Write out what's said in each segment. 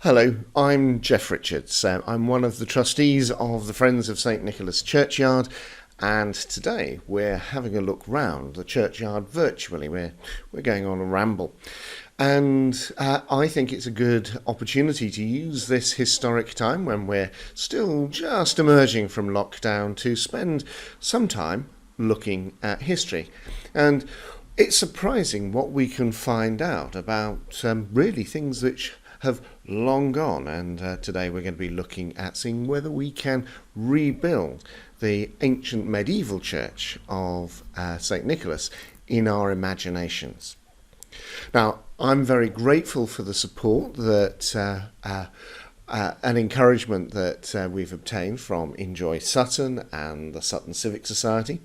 Hello, I'm Jeff Richards. I'm one of the trustees of the Friends of St Nicholas Churchyard, and today we're having a look round the churchyard virtually. We're going on a ramble, and I think it's a good opportunity to use this historic time when we're still just emerging from lockdown to spend some time looking at history. And it's surprising what we can find out about really things which have long gone, and today we're going to be looking at seeing whether we can rebuild the ancient medieval church of St Nicholas in our imaginations. Now, I'm very grateful for the support that and encouragement that we've obtained from Enjoy Sutton and the Sutton Civic Society.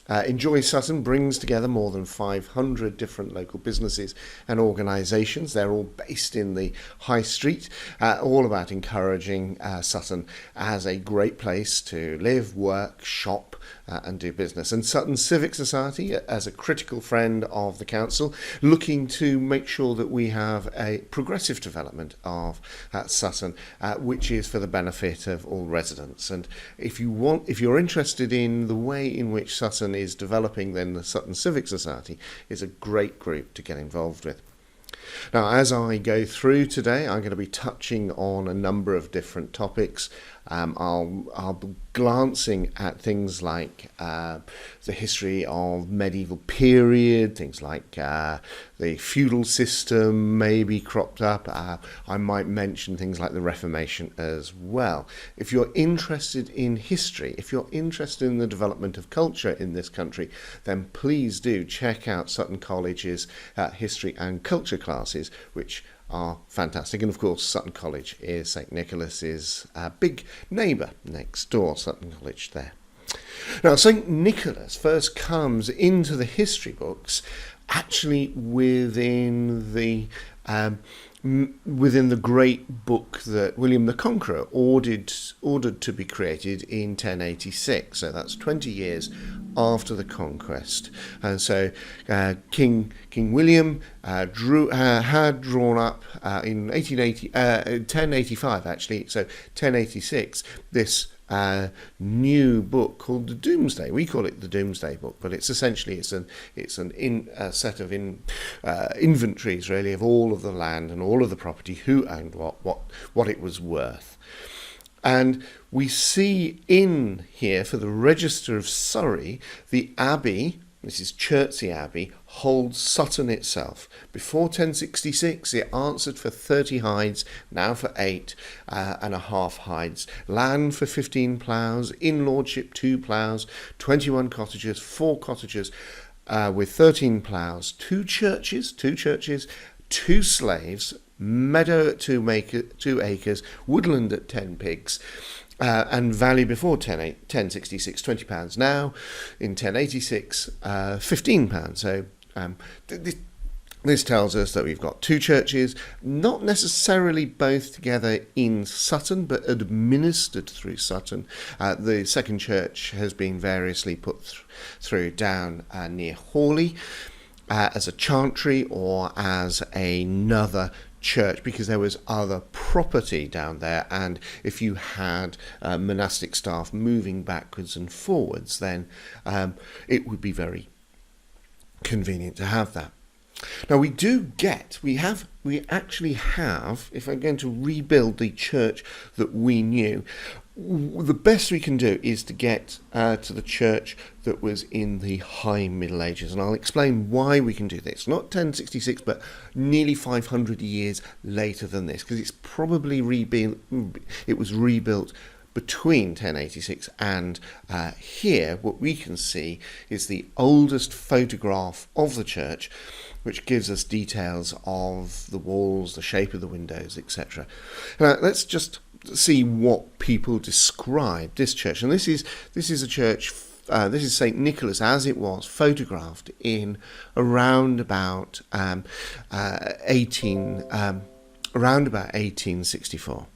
Enjoy Sutton brings together more than 500 different local businesses and organisations. They're all based in the High Street, all about encouraging Sutton as a great place to live, work, shop and do business. And Sutton Civic Society, as a critical friend of the council, looking to make sure that we have a progressive development of Sutton, which is for the benefit of all residents. And if you're interested in the way in which Sutton is developing, then the Sutton Civic Society is a great group to get involved with. Now, as I go through today, I'm going to be touching on a number of different topics. I'll be glancing at things like the history of medieval period, things like the feudal system maybe cropped up. I might mention things like the Reformation as well. If you're interested in history, if you're interested in the development of culture in this country, then please do check out Sutton College's history and culture classes, which are fantastic. And of course, Sutton College is St Nicholas's big neighbour next door, Sutton College there. Now, St Nicholas first comes into the history books actually within the great book that William the Conqueror ordered to be created in 1086. So that's 20 years after the conquest. And so King William had drawn up in 1085 actually, so 1086, this new book called the Domesday. We call it the Domesday Book, but it's essentially a set of inventories really of all of the land and all of the property, who owned what it was worth. And we see in here, for the Register of Surrey, the Abbey, this is Chertsey Abbey, holds Sutton itself. Before 1066, it answered for 30 hides, now for 8.5 hides. Land for 15 ploughs, in-lordship 2 ploughs, 21 cottages, 4 cottages with 13 ploughs, 2 churches, 2 slaves, meadow at 2 acres, woodland at 10 pigs, and value before 1066, £20. Now, in 1086, £15. So this tells us that we've got 2 churches, not necessarily both together in Sutton, but administered through Sutton. The second church has been variously put through down near Hawley as a chantry or as another church, because there was other property down there, and if you had monastic staff moving backwards and forwards, then it would be very convenient to have that. Now we actually have, if I'm going to rebuild the church that we knew, the best we can do is to get to the church that was in the High Middle Ages, and I'll explain why we can do this. Not 1066, but nearly 500 years later than this, because it's probably it was rebuilt between 1086 and here. What we can see is the oldest photograph of the church, which gives us details of the walls, the shape of the windows, etc. Now let's just see what people describe this church. And this is a church. This is St Nicholas as it was photographed in around about 1864.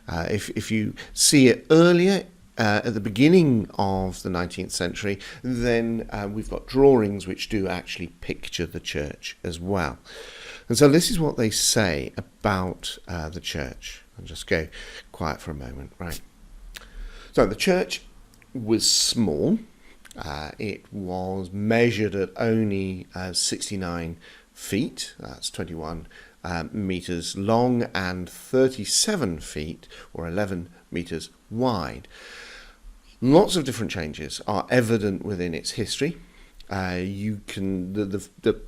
If you see it earlier, at the beginning of the 19th century, then we've got drawings which do actually picture the church as well. And so this is what they say about the church. I'll just go quiet for a moment. Right. So the church was small. It was measured at only 69 feet. That's 21 metres long and 37 feet or 11 metres wide. Lots of different changes are evident within its history. You can the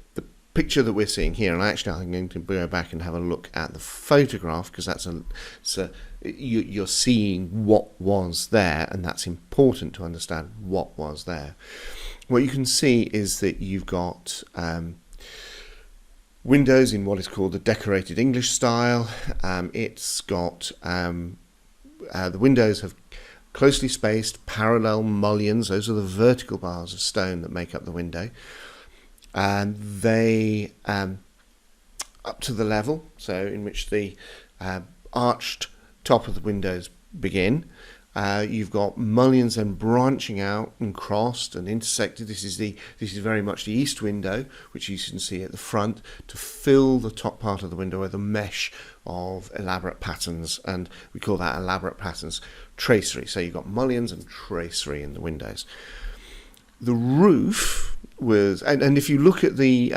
picture that we're seeing here, and actually I'm going to go back and have a look at the photograph because you're seeing what was there, and that's important to understand what was there. What you can see is that you've got windows in what is called the decorated English style. It's got the windows have closely spaced parallel mullions. Those are the vertical bars of stone that make up the window. And they up to the level, so in which the arched top of the windows begin. You've got mullions then branching out and crossed and intersected. This is very much the east window, which you can see at the front, to fill the top part of the window with a mesh of elaborate patterns, and we call that elaborate patterns tracery. So you've got mullions and tracery in the windows. The roof was, and if you look at the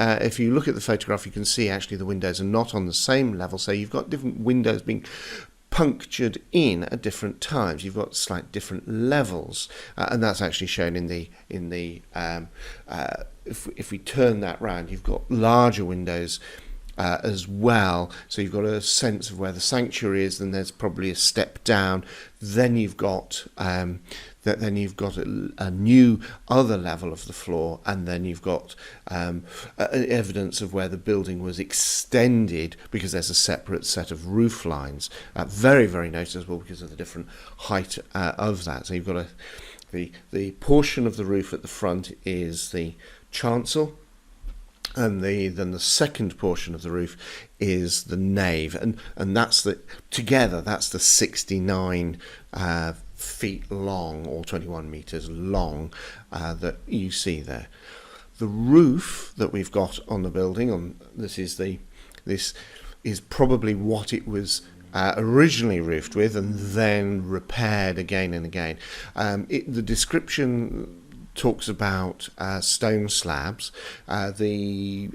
photograph, you can see actually the windows are not on the same level. So you've got different windows being punctured in at different times. You've got slight different levels, and that's actually shown in the if we turn that round, you've got larger windows as well. So you've got a sense of where the sanctuary is. Then there's probably a step down. Then you've got a new other level of the floor, and then you've got evidence of where the building was extended, because there's a separate set of roof lines, very, very noticeable because of the different height of that. So you've got the portion of the roof at the front is the chancel, and then the second portion of the roof is the nave, and that's the 69 feet long, or 21 meters long, that you see there. The roof that we've got on the building, this is probably what it was originally roofed with, and then repaired again and again. The description talks about stone slabs. The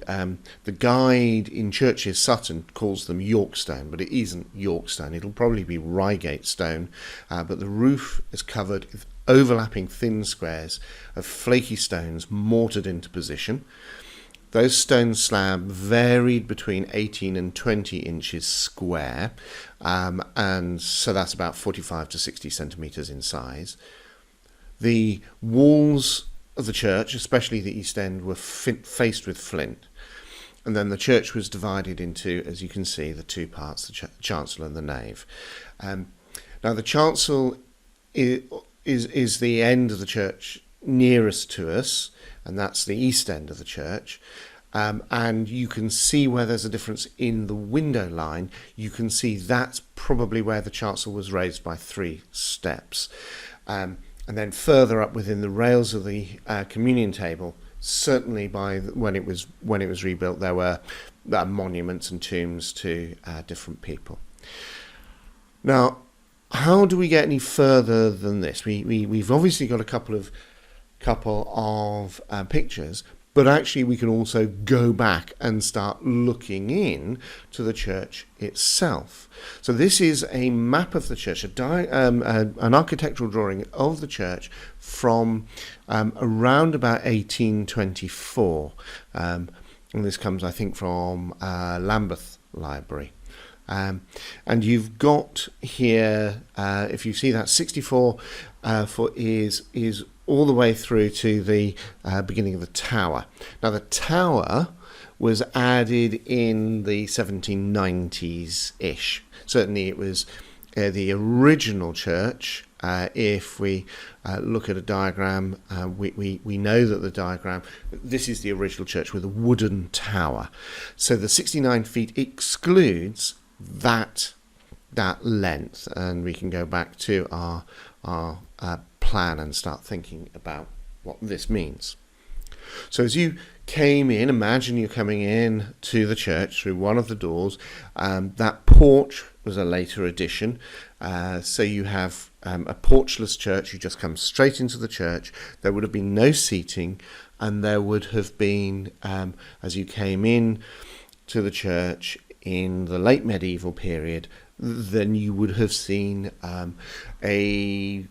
guide in Churchyard Sutton calls them York stone, but it isn't York stone. It'll probably be Reigate stone, but the roof is covered with overlapping thin squares of flaky stones mortared into position. Those stone slabs varied between 18 and 20 inches square, and so that's about 45 to 60 centimetres in size. The walls of the church, especially the east end, were faced with flint. And then the church was divided into, as you can see, the two parts, the chancel and the nave. Now the chancel is the end of the church nearest to us, and that's the east end of the church. And you can see where there's a difference in the window line. You can see that's probably where the chancel was raised by 3 steps. And then further up within the rails of the communion table, certainly by when it was rebuilt, there were monuments and tombs to different people. Now, how do we get any further than this? We've obviously got a couple of pictures, but actually we can also go back and start looking in to the church itself. So this is a map of the church, an architectural drawing of the church from around about 1824. And this comes, I think, from Lambeth Library. And you've got here, if you see that, 64 foot is all the way through to the beginning of the tower. Now the tower was added in the 1790s-ish. Certainly it was the original church. If we look at a diagram, we know that the diagram, this is the original church with a wooden tower. So the 69 feet excludes that length, and we can go back to our plan and start thinking about what this means. So as you came in, imagine you're coming in to the church through one of the doors. That porch was a later addition. So you have a porchless church. You just come straight into the church. There would have been no seating, and there would have been, as you came in to the church in the late medieval period, then you would have seen a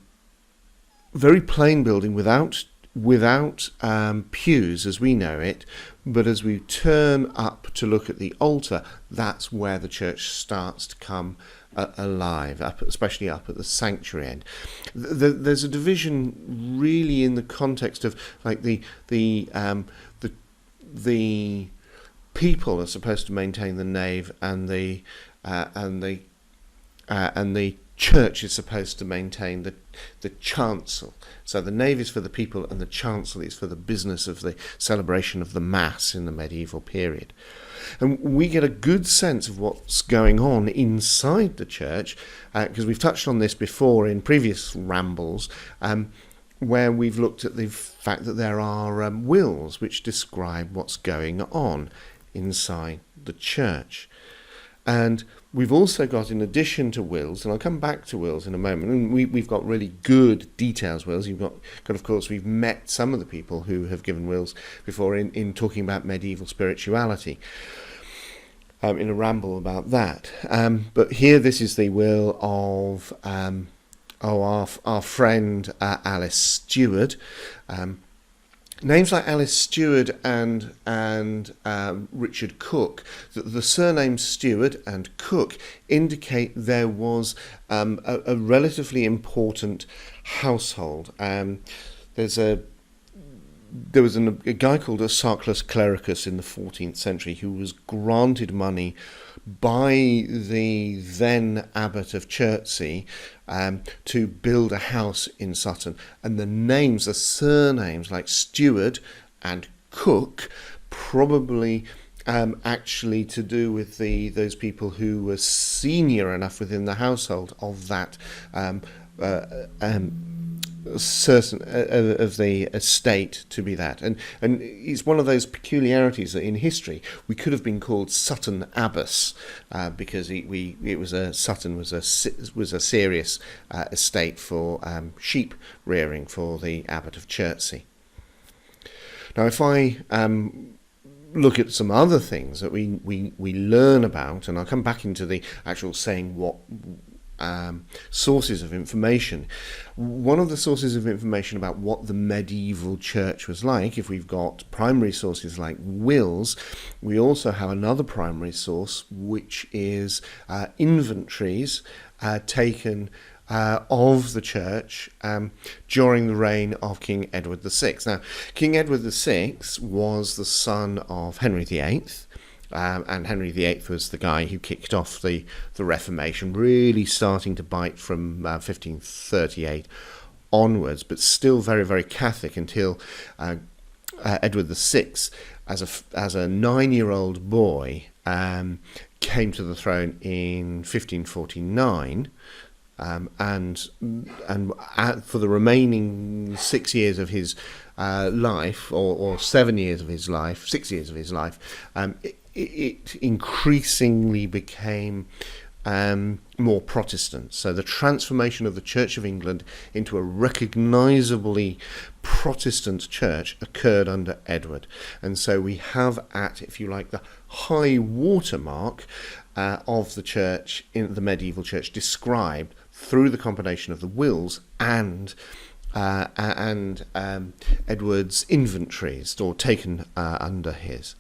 very plain building without pews as we know it, but as we turn up to look at the altar, that's where the church starts to come alive, especially up at the sanctuary end. There's a division really in the context of like the people are supposed to maintain the nave, and the church is supposed to maintain the chancel. So the nave is for the people, and the chancel is for the business of the celebration of the Mass in the medieval period. And we get a good sense of what's going on inside the church, because we've touched on this before in previous rambles, where we've looked at the fact that there are wills which describe what's going on inside the church. And we've also got, in addition to wills, and I'll come back to wills in a moment, and we've got really good details wills. You've got, of course, we've met some of the people who have given wills before in talking about medieval spirituality, in a ramble about that. But here, this is the will of our friend Alice Stewart. Names like Alice Stewart and Richard Cook, the surnames Stewart and Cook indicate there was a relatively important household. There was a guy called Sarclus Clericus in the 14th century who was granted money by the then abbot of Chertsey to build a house in Sutton, and the surnames like Stewart and Cook, probably actually to do with those people who were senior enough within the household of that certain of the estate to be that, and it's one of those peculiarities that in history we could have been called Sutton Abbess, because Sutton was a serious estate for sheep rearing for the abbot of Chertsey. Now, if I look at some other things that we learn about, and I'll come back into the actual saying what sources of information. One of the sources of information about what the medieval church was like, if we've got primary sources like wills, we also have another primary source, which is inventories taken of the church during the reign of King Edward VI. Now, King Edward VI was the son of Henry VIII, and Henry VIII was the guy who kicked off the Reformation, really starting to bite from 1538 onwards, but still very, very Catholic until Edward VI, as a 9-year-old boy, came to the throne in 1549. And for the remaining 6 years of his life, or 7 years of his life, 6 years of his life, it increasingly became more Protestant. So the transformation of the Church of England into a recognisably Protestant church occurred under Edward. And so we have if you like, the high watermark of the church, in the medieval church, described through the combination of the wills and Edward's inventories, or taken under his.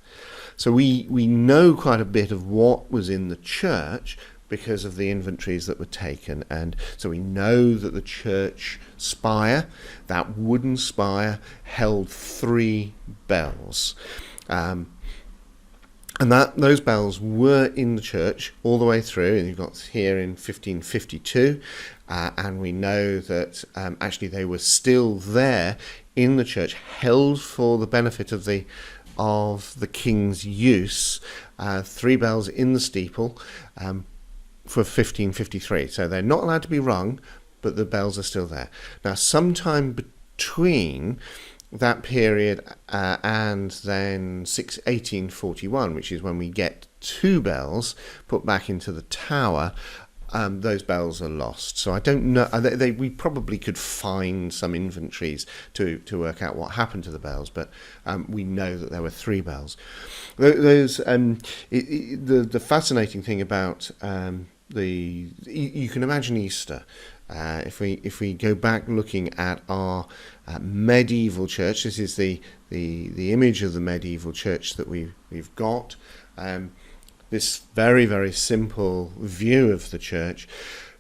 So we know quite a bit of what was in the church because of the inventories that were taken, and so we know that the church spire, that wooden spire, held 3 bells. And those bells were in the church all the way through, and you've got here in 1552, and we know that actually they were still there in the church, held for the benefit of the king's use, 3 bells in the steeple for 1553. So they're not allowed to be rung, but the bells are still there. Now, sometime between that period, and then 1841, which is when we get 2 bells put back into the tower, those bells are lost. So I don't know. We probably could find some inventories to work out what happened to the bells, but we know that there were 3 bells. Those the fascinating thing about you can imagine Easter. If we go back looking at our medieval church, this is the image of the medieval church that we've got. This very, very simple view of the church.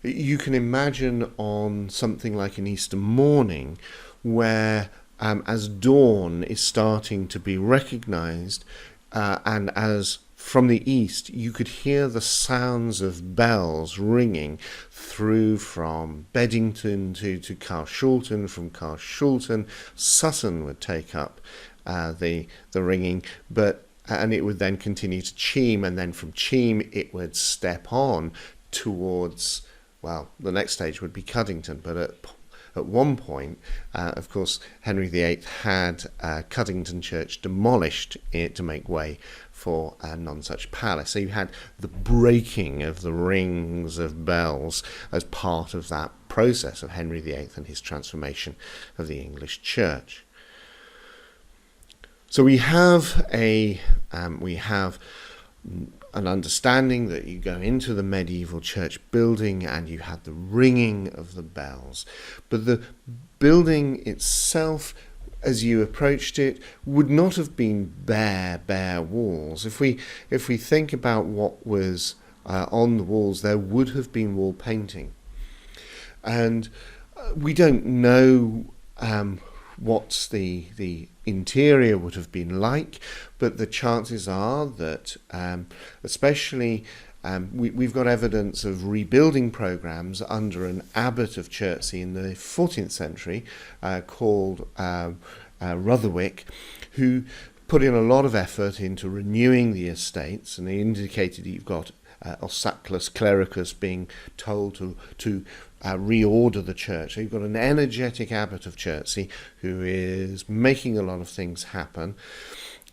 You can imagine on something like an Easter morning where as dawn is starting to be recognized, and as from the east you could hear the sounds of bells ringing through from Beddington to Carshalton. From Carshalton, Sutton would take up the ringing, and it would then continue to Cheam, and then from Cheam it would step on towards, well, the next stage would be Cuddington. But at one point, of course, Henry VIII had Cuddington Church demolished to make way for Nonsuch Palace. So you had the breaking of the rings of bells as part of that process of Henry VIII and his transformation of the English Church. So we have an understanding that you go into the medieval church building and you had the ringing of the bells, but the building itself, as you approached it, would not have been bare walls. If we think about what was on the walls, there would have been wall painting, and we don't know what the interior would have been like, but the chances are that especially we've got evidence of rebuilding programs under an abbot of Chertsey in the 14th century called Rotherwick, who put in a lot of effort into renewing the estates, and they indicated you've got Osaclus Clericus being told to reorder the church. So you've got an energetic abbot of Chertsey who is making a lot of things happen,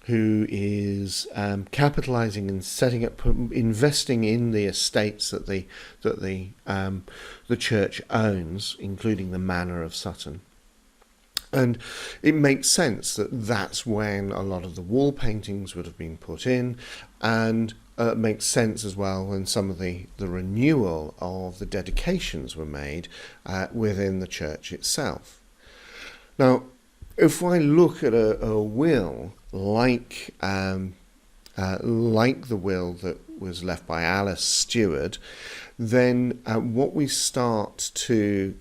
who is capitalizing and setting up, investing in the estates that the church owns, including the manor of Sutton. And it makes sense that that's when a lot of the wall paintings would have been put in, and it makes sense as well when some of the renewal of the dedications were made within the church itself. Now, if I look at a will like the will that was left by Alice Stewart, then what we start to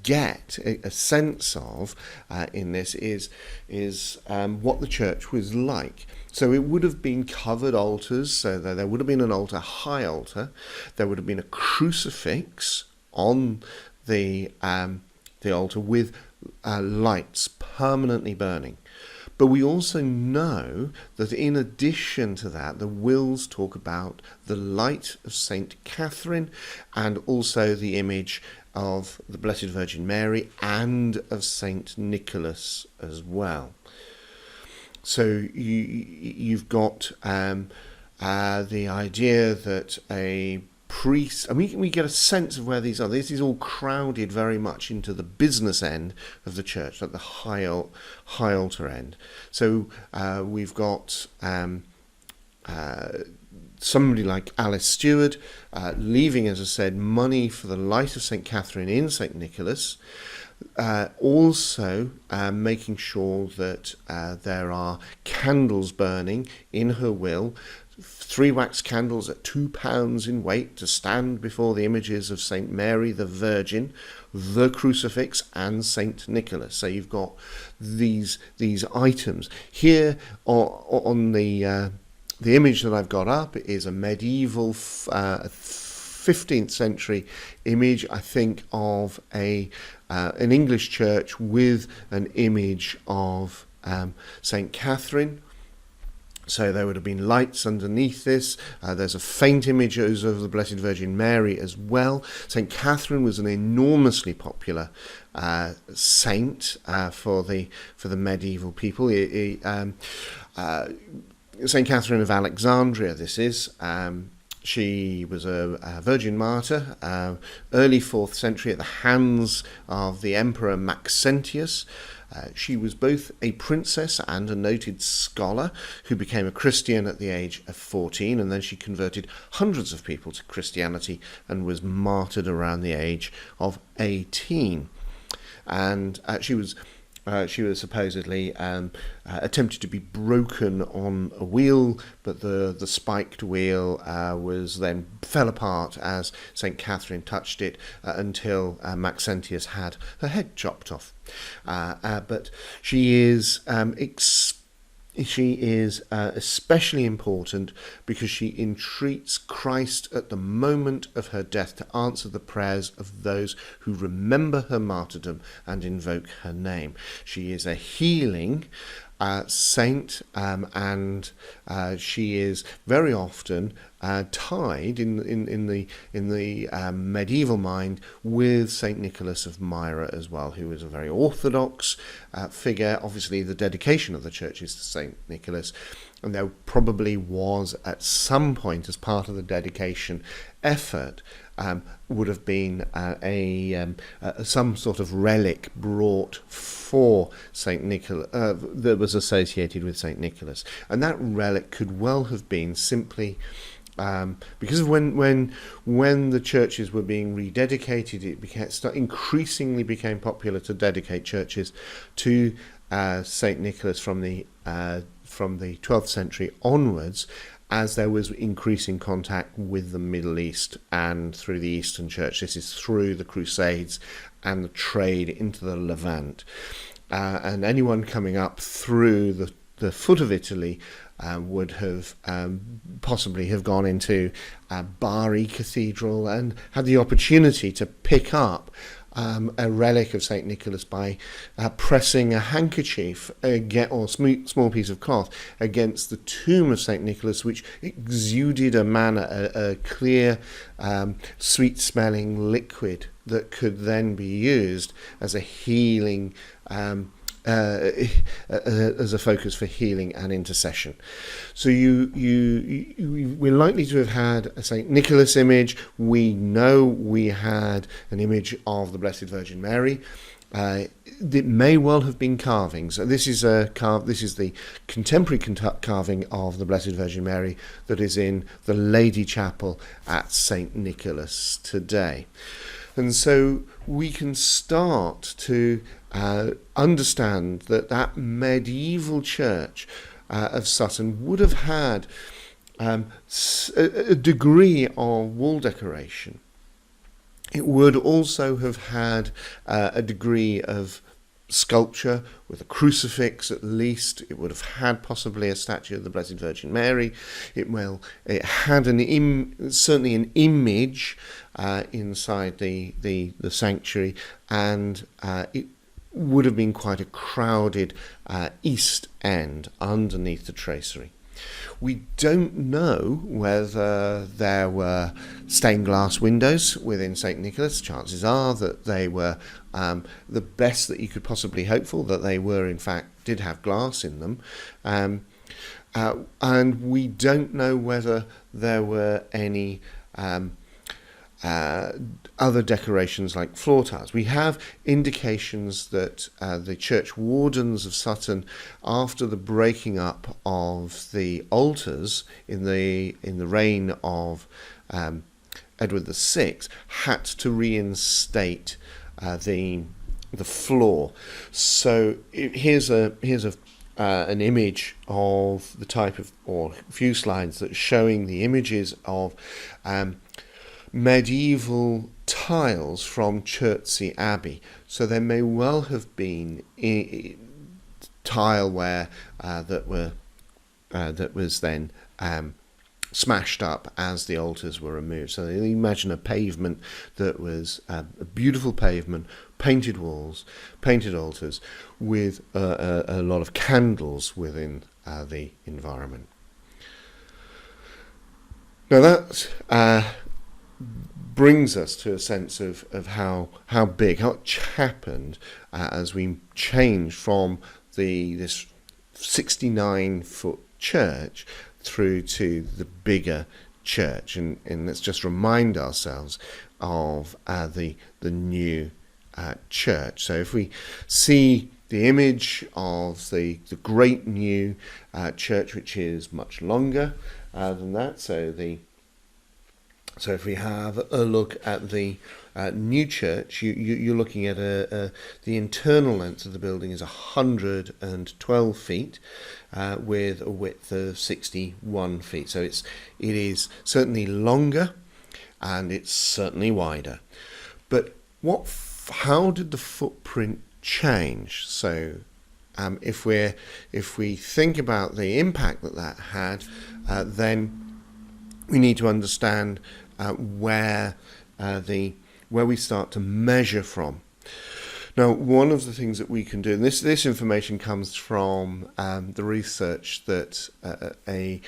get a sense of in this is what the church was like. So it would have been covered altars, so there would have been an altar, high altar. There would have been a crucifix on the altar with lights permanently burning. But we also know that in addition to that, the wills talk about the light of St. Catherine and also the image of the Blessed Virgin Mary and of St. Nicholas as well. So you've got the idea that a priest, and we get a sense of where these are. This is all crowded very much into the business end of the church, like the high altar end. So we've got somebody like Alice Stewart leaving, as I said, money for the light of St. Catherine in St. Nicholas. Also making sure that there are candles burning in her will, 3 wax candles at £2 in weight to stand before the images of St. Mary the Virgin, the crucifix, and St. Nicholas. So you've got these items here on the image that I've got up is a medieval 15th century image, I think, of an English church with an image of St. Catherine. So there would have been lights underneath this. There's a faint image of the Blessed Virgin Mary as well. St. Catherine was an enormously popular saint for the medieval people. St. Catherine of Alexandria, this is. She was a virgin martyr, early 4th century, at the hands of the Emperor Maxentius. She was both a princess and a noted scholar who became a Christian at the age of 14, and then she converted hundreds of people to Christianity and was martyred around the age of 18. And she was supposedly attempted to be broken on a wheel, but the spiked wheel fell apart as St. Catherine touched it until Maxentius had her head chopped off. But she is especially important because she entreats Christ at the moment of her death to answer the prayers of those who remember her martyrdom and invoke her name. She is a healing saint, and she is very often tied in the medieval mind with Saint Nicholas of Myra as well, who was a very orthodox figure. Obviously, the dedication of the church is to Saint Nicholas, and there probably was at some point, as part of the dedication effort, would have been some sort of relic brought for Saint Nicholas that was associated with Saint Nicholas, and that relic could well have been simply because of when the churches were being rededicated, it increasingly became popular to dedicate churches to Saint Nicholas from the 12th century onwards, as there was increasing contact with the Middle East and through the Eastern Church. This is through the Crusades and the trade into the Levant. And anyone coming up through the foot of Italy would have possibly have gone into Bari Cathedral and had the opportunity to pick up a relic of St. Nicholas by pressing a handkerchief or small piece of cloth against the tomb of St. Nicholas, which exuded a clear, sweet-smelling liquid that could then be used as a healing as a focus for healing and intercession. So we're likely to have had a St. Nicholas image. We know we had an image of the Blessed Virgin Mary. It may well have been carvings. This is the contemporary carving of the Blessed Virgin Mary that is in the Lady Chapel at St. Nicholas today. And so we can start to understand that medieval church of Sutton would have had a degree of wall decoration. It would also have had a degree of sculpture with a crucifix at least. It would have had possibly a statue of the Blessed Virgin Mary. It had certainly an image inside the sanctuary, and it would have been quite a crowded east end underneath the tracery. We don't know whether there were stained glass windows within St. Nicholas. Chances are that they were the best that you could possibly hope for, that they were, in fact, did have glass in them. And we don't know whether there were any other decorations like floor tiles. We have indications that the church wardens of Sutton, after the breaking up of the altars in the reign of Edward VI, had to reinstate the floor. So here's an image of the type of, or a few slides that showing the images of medieval tiles from Chertsey Abbey. So there may well have been tileware that was then smashed up as the altars were removed. So imagine a pavement that was a beautiful pavement, painted walls, painted altars, with a lot of candles within the environment. Now that brings us to a sense of how big, how much happened as we changed from this 69-foot church through to the bigger church, and let's just remind ourselves of the new church. So if we see the image of the great new church, which is much longer than that, so if we have a look at the new church, you're looking at the internal length of the building is 112 feet with a width of 61 feet. So it is certainly longer and it's certainly wider. But how did the footprint change? So if we think about the impact that had, then we need to understand where we start to measure from. Now, one of the things that we can do, and this information comes from the research that a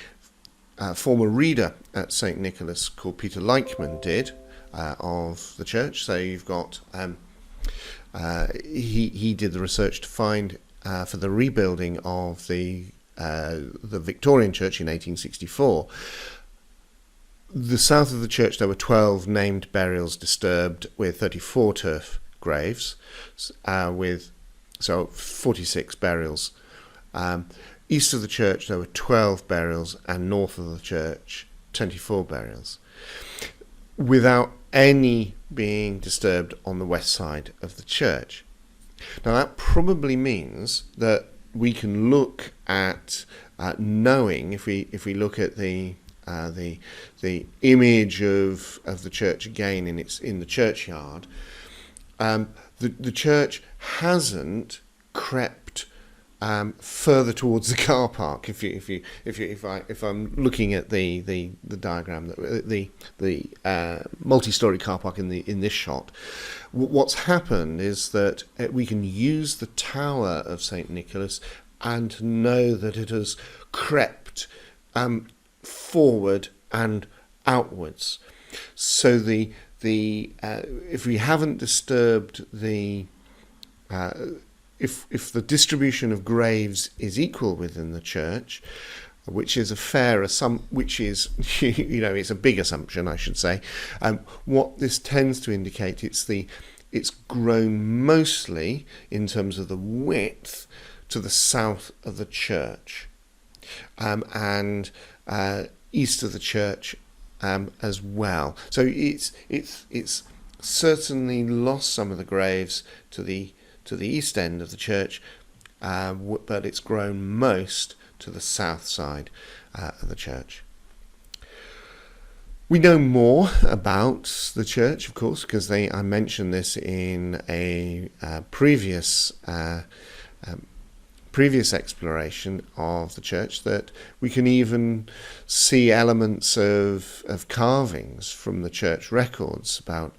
former reader at St. Nicholas called Peter Leichman did of the church. So you've got he did the research to find for the rebuilding of the Victorian church in 1864. The south of the church, there were 12 named burials disturbed with 34 turf graves, with 46 burials. East of the church, there were 12 burials, and north of the church, 24 burials, without any being disturbed on the west side of the church. Now that probably means that we can look at knowing, if we look at the image of the church again in the churchyard, the church hasn't crept further towards the car park. If I'm looking at the diagram, the multi-story car park in this shot, what's happened is that we can use the tower of St. Nicholas and know that it has crept forward and outwards. So if we haven't disturbed if the distribution of graves is equal within the church, which is a fair assumption, which is it's a big assumption, I should say. What this tends to indicate, it's grown mostly in terms of the width to the south of the church, and east of the church as well. So it's certainly lost some of the graves to the east end of the church, but it's grown most to the south side of the church. We know more about the church, of course, because I mentioned this in a previous exploration of the church, that we can even see elements of carvings from the church records about,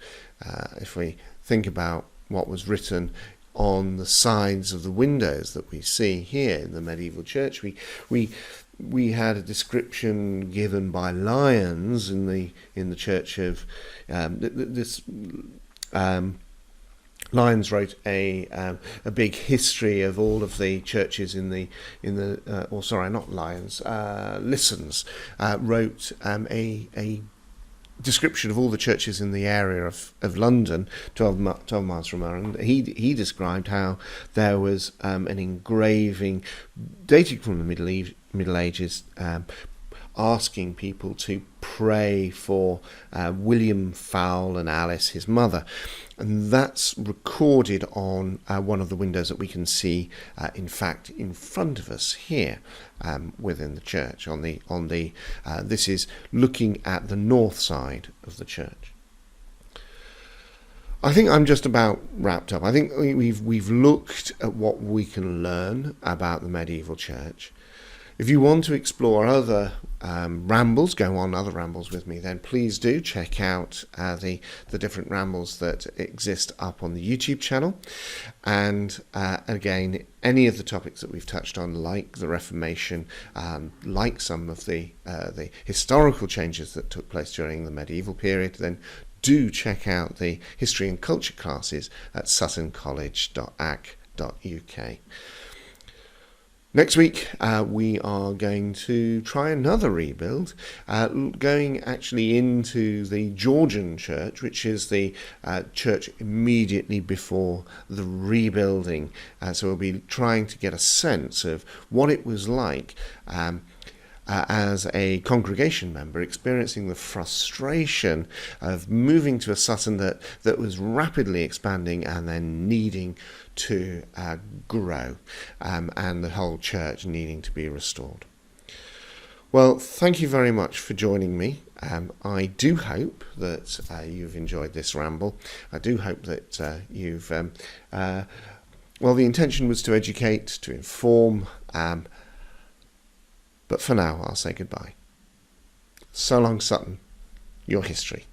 if we think about what was written on the sides of the windows that we see here in the medieval church. We had a description given by Lyons in the church of this. Lyons wrote a big history of all of the churches Lissons wrote a description of all the churches in the area of London, 12 miles from her, and he described how there was an engraving dating from the Middle Ages, asking people to pray for William Fowle and Alice, his mother, and that's recorded on one of the windows that we can see, in fact, in front of us here within the church. This is looking at the north side of the church. I think I'm just about wrapped up. I think we've looked at what we can learn about the medieval church. If you want to explore other rambles, go on other rambles with me, then please do check out the different rambles that exist up on the YouTube channel. And again, any of the topics that we've touched on, like the Reformation, like some of the historical changes that took place during the medieval period, then do check out the history and culture classes at suttoncollege.ac.uk. Next week, we are going to try another rebuild, going actually into the Georgian church, which is the church immediately before the rebuilding. So we'll be trying to get a sense of what it was like as a congregation member, experiencing the frustration of moving to a Sutton that was rapidly expanding and then needing to grow, and the whole church needing to be restored. Well, thank you very much for joining me. I do hope that you've enjoyed this ramble. I do hope that you've... the intention was to educate, to inform, but for now I'll say goodbye. So long, Sutton, your history.